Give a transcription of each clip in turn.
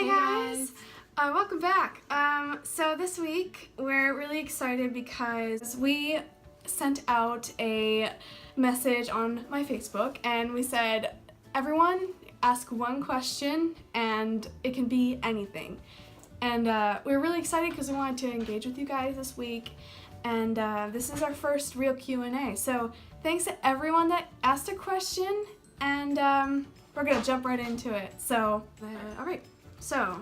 Hey guys! Welcome back. So this week we're really excited because we sent out a message on my Facebook and we said, everyone ask one question and it can be anything. And we're really excited because we wanted to engage with you guys this week, and this is our first real Q&A. So thanks to everyone that asked a question, and we're gonna jump right into it. So, alright. So,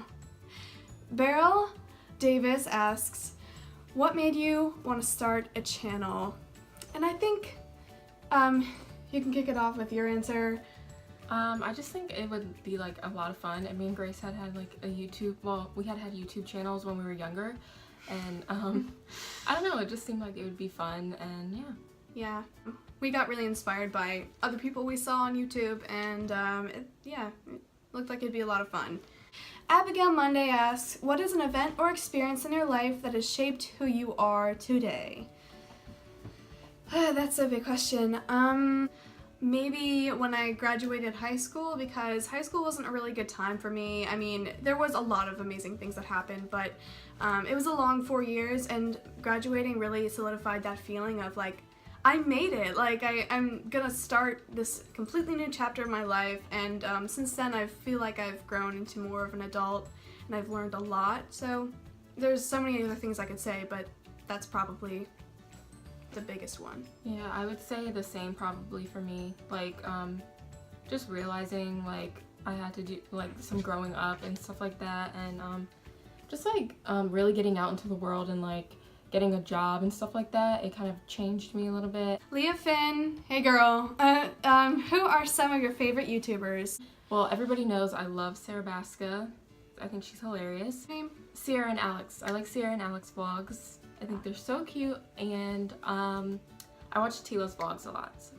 Beryl Davis asks, what made you want to start a channel? And I think you can kick it off with your answer. I just think it would be like a lot of fun. I mean, Grace had like a YouTube, well, we had YouTube channels when we were younger, and I don't know, it just seemed like it would be fun, and yeah. Yeah, we got really inspired by other people we saw on YouTube, and it looked like it'd be a lot of fun. Abigail Monday asks, what is an event or experience in your life that has shaped who you are today? That's a big question. Maybe when I graduated high school, because high school wasn't a really good time for me. I mean, there was a lot of amazing things that happened, but it was a long 4 years, and graduating really solidified that feeling of like, I made it. Like, I'm gonna start this completely new chapter of my life, and since then I feel like I've grown into more of an adult, and I've learned a lot. So there's so many other things I could say, but that's probably the biggest one. Yeah, I would say the same probably for me. Like, just realizing like I had to do like some growing up and stuff like that, and just like really getting out into the world and like getting a job and stuff like that. It kind of changed me a little bit. Leah Finn, hey girl. Who are some of your favorite YouTubers? Well, everybody knows I love Sarah Baska. I think she's hilarious. Name? Sierra and Alex. I like Sierra and Alex vlogs. I think they're so cute, and I watch Tila's vlogs a lot. So.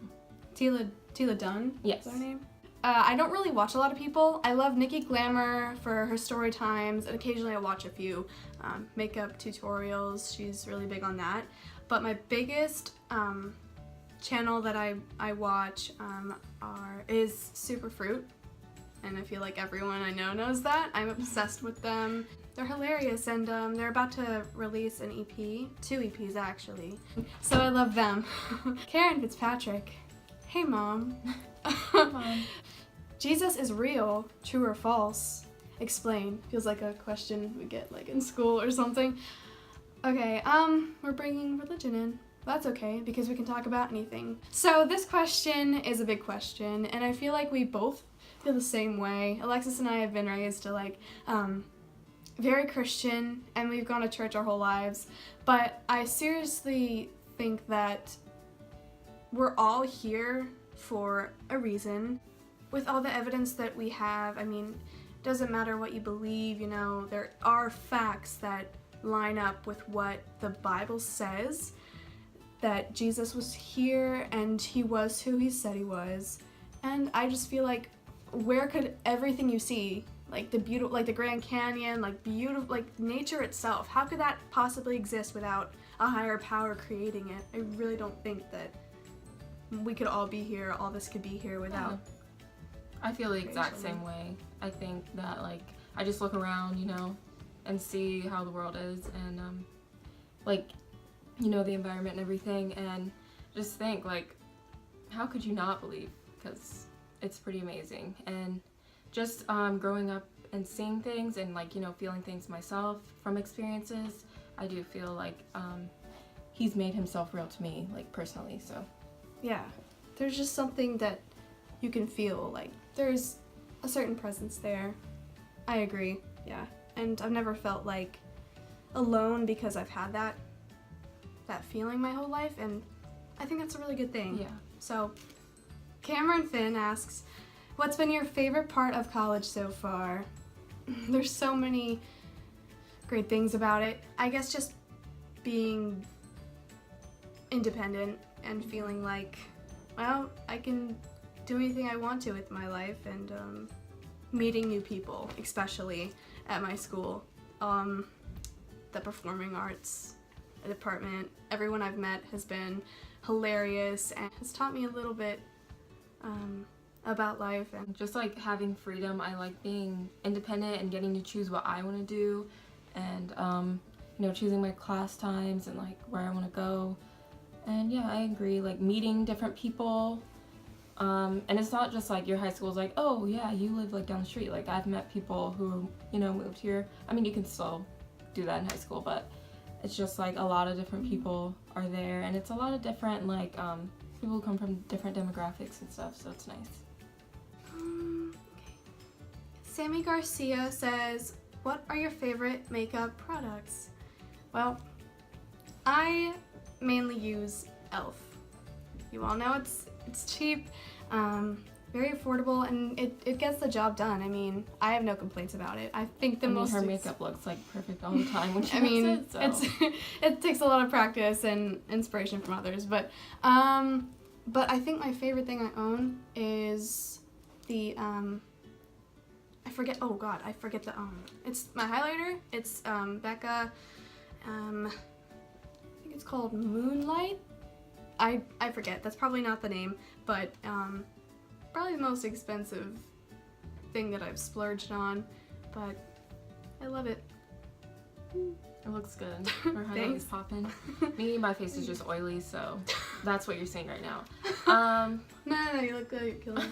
Tila Dunn? Yes. Is her name? I don't really watch a lot of people. I love Nikki Glamour for her story times, and occasionally I watch a few makeup tutorials. She's really big on that. But my biggest channel that I watch is Superfruit, and I feel like everyone I know knows that. I'm obsessed with them. They're hilarious, and they're about to release an EP, 2 EPs actually. So I love them. Karen Fitzpatrick, hey mom. Mom. Jesus is real, true or false? Explain. Feels like a question we get like in school or something. Okay, we're bringing religion in. That's okay, because we can talk about anything. So this question is a big question, and I feel like we both feel the same way. Alexis and I have been raised to like, very Christian, and we've gone to church our whole lives, but I seriously think that we're all here for a reason. With all the evidence that we have, I mean, it doesn't matter what you believe, you know, there are facts that line up with what the Bible says, that Jesus was here and he was who he said he was. And I just feel like, where could everything you see, like the beautiful, like the Grand Canyon, like beautiful, like nature itself, how could that possibly exist without a higher power creating it? I really don't think that we could all be here, all this could be here without. Yeah. I feel the exact same way. I think that like I just look around, you know, and see how the world is, and like, you know, the environment and everything, and just think like, how could you not believe? Because it's pretty amazing. And just growing up and seeing things and like, you know, feeling things myself from experiences, I do feel like he's made himself real to me, like personally. So yeah, there's just something that you can feel, like there's a certain presence there. I agree, yeah. And I've never felt like alone because I've had that feeling my whole life, and I think that's a really good thing. Yeah. So Cameron Finn asks, what's been your favorite part of college so far? There's so many great things about it. I guess just being independent and feeling like, well, I can do anything I want to with my life, and meeting new people, especially at my school. The performing arts department, everyone I've met has been hilarious and has taught me a little bit about life. And Just like having freedom, I like being independent and getting to choose what I want to do, and you know, choosing my class times and like where I want to go. And yeah, I agree, like meeting different people. And it's not just like your high school is like, oh yeah, you live like down the street. Like I've met people who, you know, moved here. I mean, you can still do that in high school, but it's just like a lot of different people are there, and it's a lot of different like people who come from different demographics and stuff, so it's nice. Okay. Sammy Garcia says, what are your favorite makeup products? Well, I mainly use e.l.f. You all know it's cheap, very affordable, and it gets the job done. I mean, I have no complaints about it. I think her makeup looks like perfect all the time when she makes it. So. It takes a lot of practice and inspiration from others, but I think my favorite thing I own is the I forget the it's my highlighter. It's Becca, I think it's called Moonlight. I forget, that's probably not the name, but probably the most expensive thing that I've splurged on, but I love it. It looks good. Her highlight is popping. Me, my face is just oily, so that's what you're seeing right now. No, you look good, you're killing it.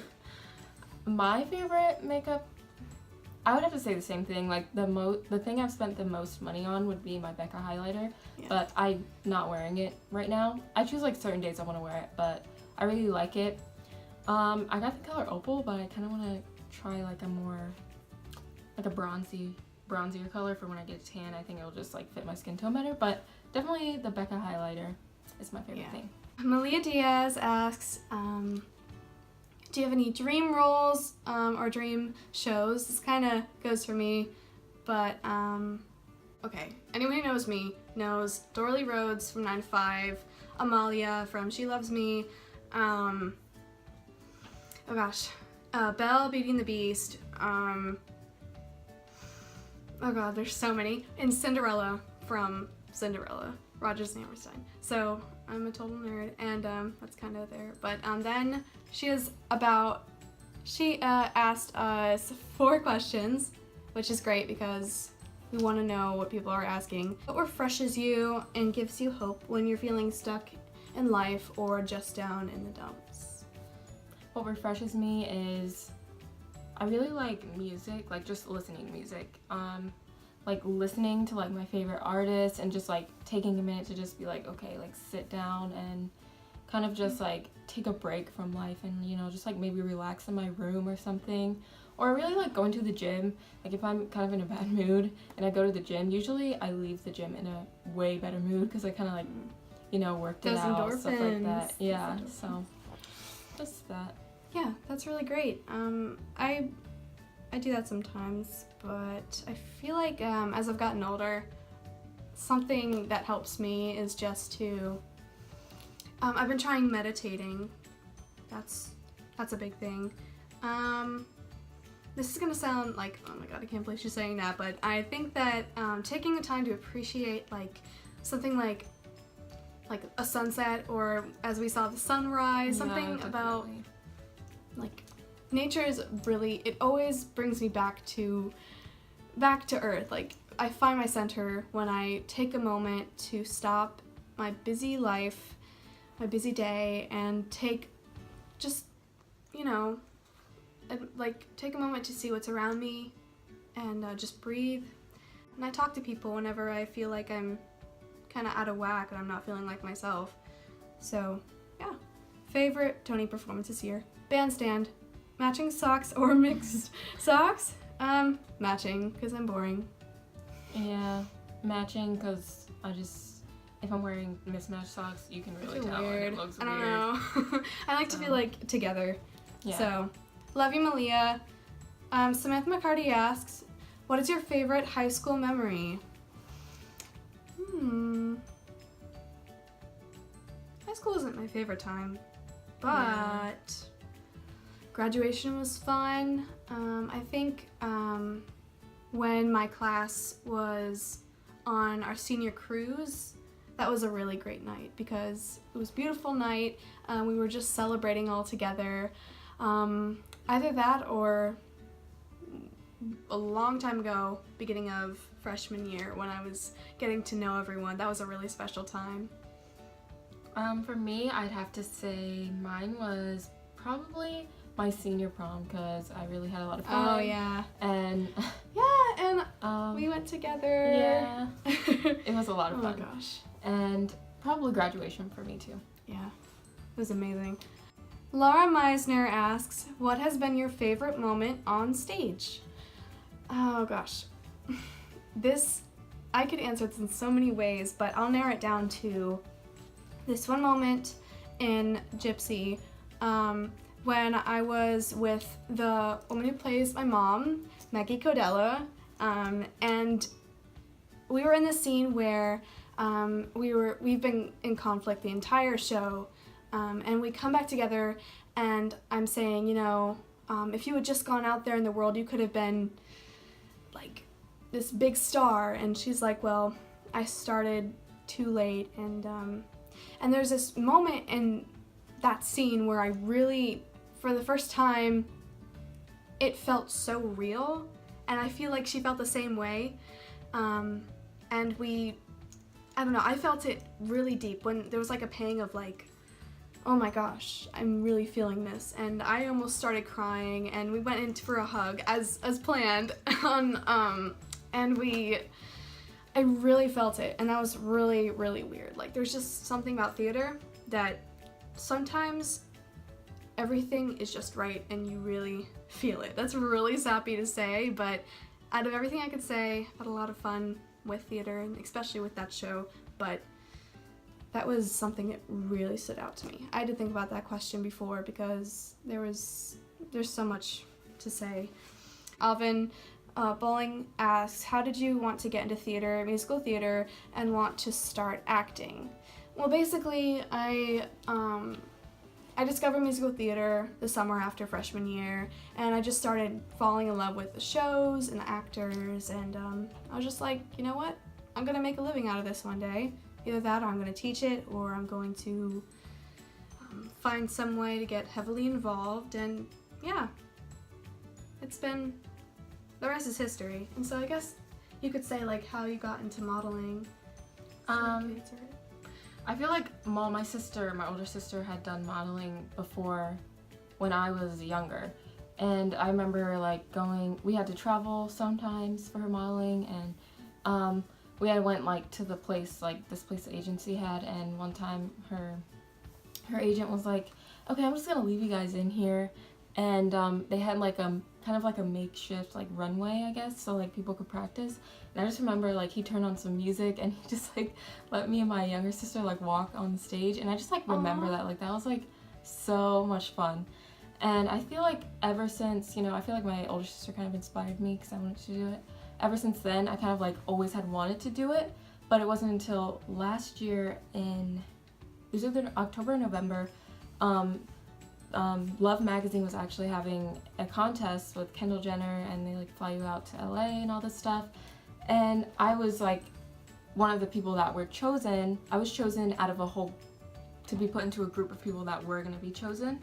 My favorite makeup, I would have to say the same thing. Like the thing I've spent the most money on would be my Becca highlighter, but I'm not wearing it right now. I choose like certain days I want to wear it, but I really like it. I got the color Opal, but I kind of want to try like a more, like a bronzier color for when I get a tan. I think it'll just like fit my skin tone better, but definitely the Becca highlighter is my favorite thing. Malia Diaz asks, do you have any dream roles or dream shows? This kind of goes for me, but okay. Anyone who knows me knows Dorley Rhodes from 9 to 5, Amalia from She Loves Me, oh gosh, Belle, Beauty and the Beast, oh god, there's so many, and Cinderella from Cinderella, Rodgers and Hammerstein. So I'm a total nerd, and that's kind of there. But then she asked us 4 questions, which is great because we want to know what people are asking. What refreshes you and gives you hope when you're feeling stuck in life or just down in the dumps? What refreshes me is I really like music, like just listening to music. Like listening to like my favorite artists and just like taking a minute to just be like, okay, like sit down and kind of just like take a break from life and, you know, just like maybe relax in my room or something. Or I really like going to the gym. Like if I'm kind of in a bad mood and I go to the gym, usually I leave the gym in a way better mood because I kind of like, you know, worked it out, endorphins. Stuff like that. Yeah, so just that. Yeah, that's really great. I do that sometimes, but I feel like as I've gotten older, something that helps me is just to, I've been trying meditating. That's a big thing. This is gonna sound like, oh my god, I can't believe she's saying that, but I think that taking the time to appreciate like something like a sunset, or as we saw, the sunrise, something about like nature is really, it always brings me back to earth. Like I find my center when I take a moment to stop my busy life, my busy day, and take just, you know, like take a moment to see what's around me and just breathe. And I talk to people whenever I feel like I'm kind of out of whack and I'm not feeling like myself. So yeah. Favorite Tony performance this year? Bandstand. Matching socks or mixed socks? Matching, because I'm boring. Yeah, matching, because if I'm wearing mismatched socks, you can really tell. Weird. It looks I weird. don't know. I like to be like together. Yeah. So, love you, Malia. Samantha McCarty asks, what is your favorite high school memory? High school isn't my favorite time, but graduation was fun. I think when my class was on our senior cruise, that was a really great night because it was a beautiful night. We were just celebrating all together. Either that or a long time ago, beginning of freshman year, when I was getting to know everyone. That was a really special time. For me, I'd have to say mine was probably my senior prom, because I really had a lot of fun. Oh, yeah. And yeah, and we went together. Yeah. It was a lot of fun. Oh my gosh. And probably graduation for me too. Yeah, it was amazing. Laura Meisner asks, what has been your favorite moment on stage? Oh gosh. This, I could answer this in so many ways, but I'll narrow it down to this one moment in Gypsy, when I was with the woman who plays my mom, Maggie Codella, and we were in the scene where we've been in conflict the entire show, and we come back together, and I'm saying, you know, if you had just gone out there in the world, you could have been like this big star. And she's like, well, I started too late. And there's this moment in that scene where I really, for the first time, it felt so real, and I feel like she felt the same way. And I don't know, I felt it really deep when there was like a pang of like, oh my gosh, I'm really feeling this. And I almost started crying, and we went in for a hug as planned. And I really felt it, and that was really, really weird. Like, there's just something about theater that sometimes everything is just right and you really feel it. That's really sappy to say, but out of everything I could say, I had a lot of fun with theater, and especially with that show, but that was something that really stood out to me. I had to think about that question before, because there's so much to say. Alvin Bowling asks, how did you want to get into theater, musical theater, and want to start acting? Well, basically, I discovered musical theater the summer after freshman year, and I just started falling in love with the shows and the actors, and I was just like, you know what? I'm gonna make a living out of this one day. Either that, or I'm gonna teach it, or I'm going to find some way to get heavily involved, and yeah, the rest is history. And so I guess you could say like how you got into modeling. I feel like my older sister had done modeling before when I was younger. And I remember like we had to travel sometimes for her modeling, and we had went like to this place the agency had, and one time her agent was like, okay, I'm just gonna leave you guys in here. And they had like kind of like a makeshift like runway, I guess, so like people could practice. And I just remember like he turned on some music, and he just like let me and my younger sister like walk on the stage, and I just like remember that was like so much fun. And I feel like ever since, you know, I feel like my older sister kind of inspired me because I wanted to do it. Ever since then, I kind of like always had wanted to do it, but it wasn't until last year it was either October or November, Love Magazine was actually having a contest with Kendall Jenner, and they like fly you out to LA and all this stuff. And I was like one of the people that were chosen. I was chosen out of to be put into a group of people that were gonna be chosen.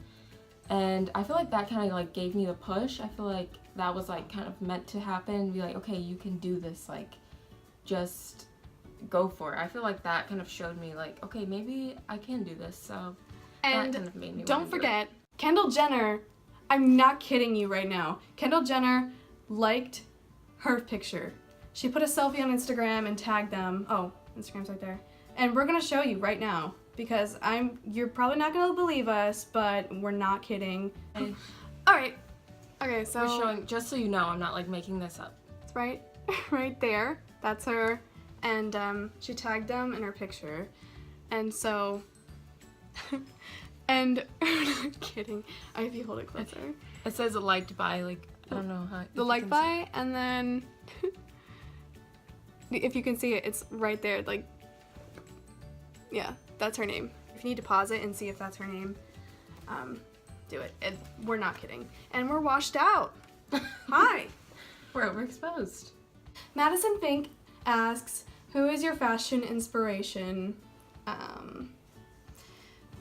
And I feel like that kind of like gave me the push. I feel like that was like kind of meant to happen. Be like, okay, you can do this. Like, just go for it. I feel like that kind of showed me like, okay, maybe I can do this. So and that kind of made me don't forget, Kendall Jenner, I'm not kidding you right now. Kendall Jenner liked her picture. She put a selfie on Instagram and tagged them. Oh, Instagram's right there. And we're gonna show you right now, because you're probably not gonna believe us, but we're not kidding. Okay. All right. Okay, so we're showing, just so you know, I'm not like making this up. It's right there. That's her. And she tagged them in her picture. And so, and I'm not kidding. If you hold it closer. It says liked by, like, I don't know how. The like by, and then if you can see it, it's right there. Like, yeah, that's her name. If you need to pause it and see if that's her name, do it. We're not kidding. And we're washed out. Hi. We're overexposed. Madison Fink asks, who is your fashion inspiration?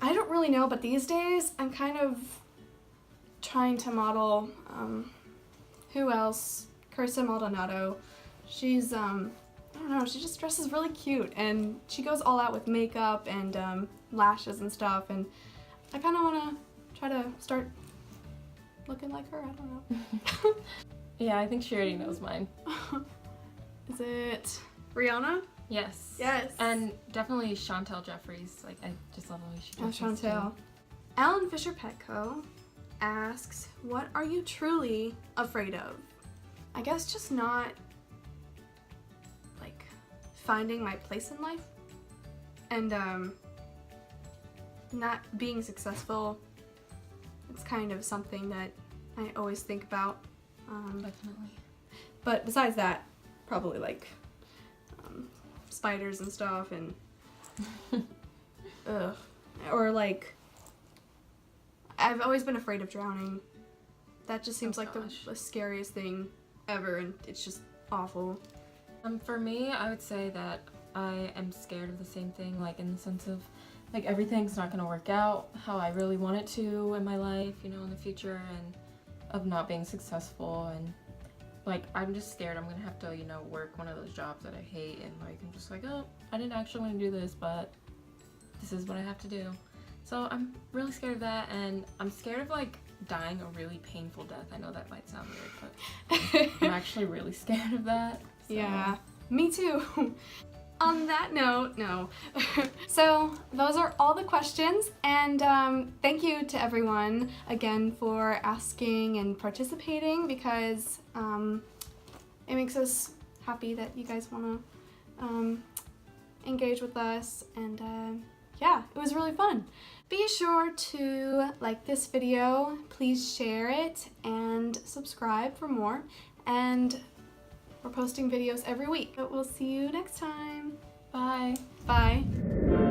I don't really know, but these days I'm kind of trying to model, who else? Carissa Maldonado. She's, I don't know, she just dresses really cute, and she goes all out with makeup and lashes and stuff, and I kind of want to try to start looking like her. I don't know. Yeah, I think she already knows mine. Is it Rihanna? Yes. Yes. And definitely Chantel Jeffries. Like, I just love the way she Oh, dresses. Chantel. Alan Fisher Petco asks, what are you truly afraid of? I guess just not, like, finding my place in life and not being successful. It's kind of something that I always think about. Definitely. But besides that, probably like spiders and stuff and ugh. Or like, I've always been afraid of drowning. That just seems like the scariest thing ever, and it's just awful. For me, I would say that I am scared of the same thing, like in the sense of like everything's not gonna work out how I really want it to in my life, you know, in the future, and of not being successful, and like I'm just scared I'm gonna have to, you know, work one of those jobs that I hate, and like I'm just like, oh, I didn't actually want to do this, but this is what I have to do. So I'm really scared of that, and I'm scared of like dying a really painful death. I know that might sound weird, but I'm actually really scared of that. So. Yeah, me too. On that note, no. So those are all the questions, and thank you to everyone again for asking and participating, because it makes us happy that you guys want to engage with us, and yeah, it was really fun. Be sure to like this video, please share it, and subscribe for more, and we're posting videos every week. But we'll see you next time. Bye. Bye.